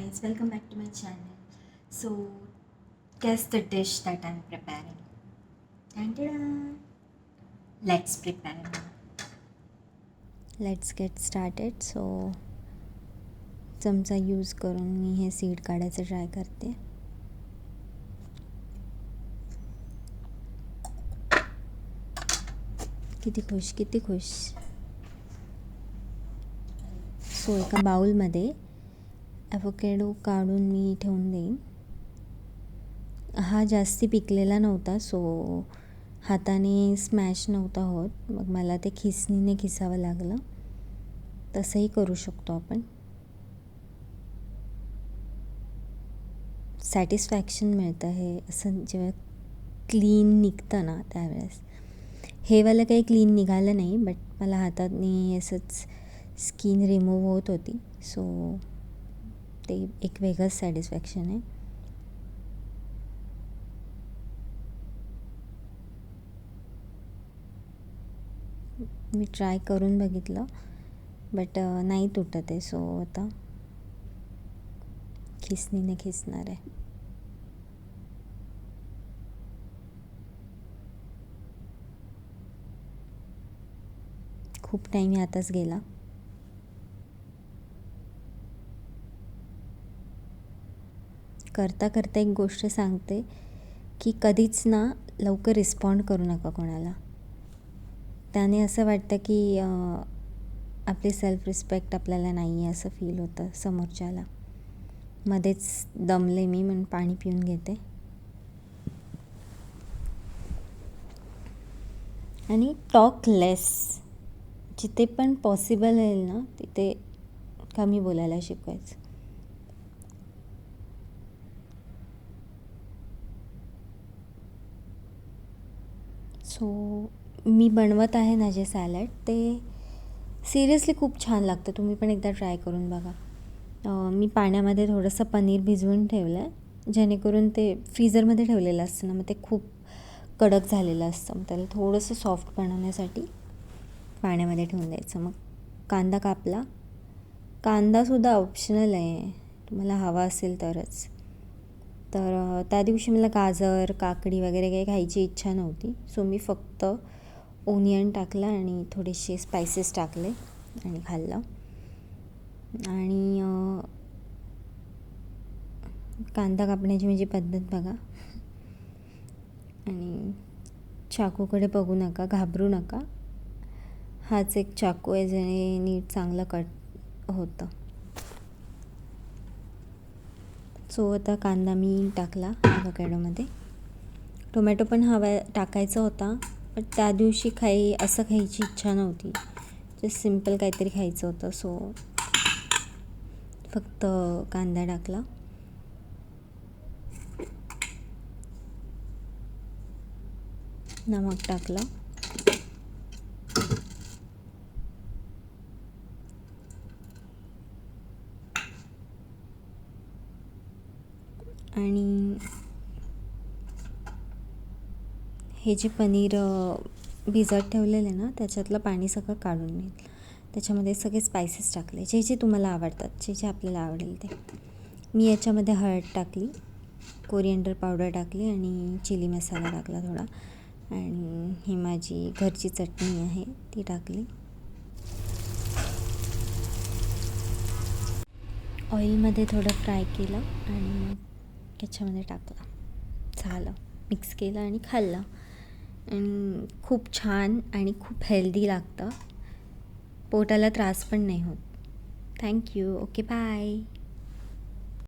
guys, welcome back to my channel. So, guess the dish that I'm preparing. Dun-dun-dun. Let's prepare now. Let's get started. So चमचा use करून मी हे seed काढायचं try करते. किती खुश. So एका बाउलमध्ये avocado काढून मी ठेवून देईन. हा जास्ती पिकलेला नव्हता, सो हाताने स्मॅश नव्हता होत, मग मला ते खिसणीने खिसावं लागलं. तसंही करू शकतो आपण. सॅटिस्फॅक्शन मिळतं हे असं जेव्हा क्लीन निघतं ना त्यावेळेस. हे वालं काही क्लीन निघालं नाही, बट मला हाताने असंच स्किन रिमूव्ह होत होती, सो ते एक वेगळंच सॅटिस्फॅक्शन आहे. मी ट्राय करून बघितलं, बट नाही तुटत आहे, सो आता खिसणीने खिसणार आहे. खूप टाईम यातच गेला. करता करता एक गोष्ट सांगते की कधीच ना लवकर रिस्पॉन्ड करू नका कोणाला. त्याने असं वाटतं की आपली सेल्फ रिस्पेक्ट आपल्याला नाही आहे असं फील होतं समोरच्याला. मध्येच दमले मी, म्हणून पाणी पिऊन घेते. आणि टॉक लेस. जिथे पण पॉसिबल आहे ना तिथे कमी बोलायला शिकवायचं. सो मी बनवत आहे ना जे सॅलड, ते सिरियसली खूप छान लागतं. तुम्ही पण एकदा ट्राय करून बघा. मी पाण्यामध्ये थोडंसं पनीर भिजवून ठेवलं आहे, जेणेकरून ते फ्रीझरमध्ये ठेवलेलं असतं ना, मग ते खूप कडक झालेलं असतं. मग त्याला थोडंसं सॉफ्ट बनवण्यासाठी पाण्यामध्ये ठेवून द्यायचं. मग कांदा कापला. कांदासुद्धा ऑप्शनल आहे, तुम्हाला हवा असेल तरच. तर त्या दिवशी मला गाजर, काकडी वगैरे काही खायची इच्छा नव्हती, सो मी फक्त ओनियन टाकलं आणि थोडेसे स्पायसेस टाकले आणि खाल्लं. आणि कांदा कापण्याची माझी पद्धत बघा. आणि चाकूकडे बघू नका, घाबरू नका. हाच एक चाकू आहे ज्याने नीट चांगलं कट होतं. सो आता कांदा मी टाकला ॲव्होकॅडोमध्ये. टोमॅटो पण टाकायचा होता, पण त्या दिवशी असं खायची इच्छा नव्हती. जस्ट सिम्पल काहीतरी खायचं होतं, सो फक्त कांदा टाकला. नमक टाकलं. आणि हे जे पनीर भिजत ठेवलेलं आहे ना, त्याच्यातलं पाणी सगळं काढून घेईल. त्याच्यामध्ये सगळे स्पायसेस टाकले, जे जे तुम्हाला आवडतात, जे जे आपल्याला आवडेल ते. मी याच्यामध्ये हळद टाकली, कोरिएंडर पावडर टाकली आणि चिली मसाला टाकला थोडा. आणि ही माझी घरची चटणी आहे ती टाकली. ऑइलमध्ये थोडं फ्राय केलं आणि मग याच्यामध्ये टाकलं. झालं, मिक्स केलं आणि खाल्लं. आणि खूप छान आणि खूप हेल्दी लागतं. पोटाला त्रास पण नाही होत. थँक्यू. Okay, bye.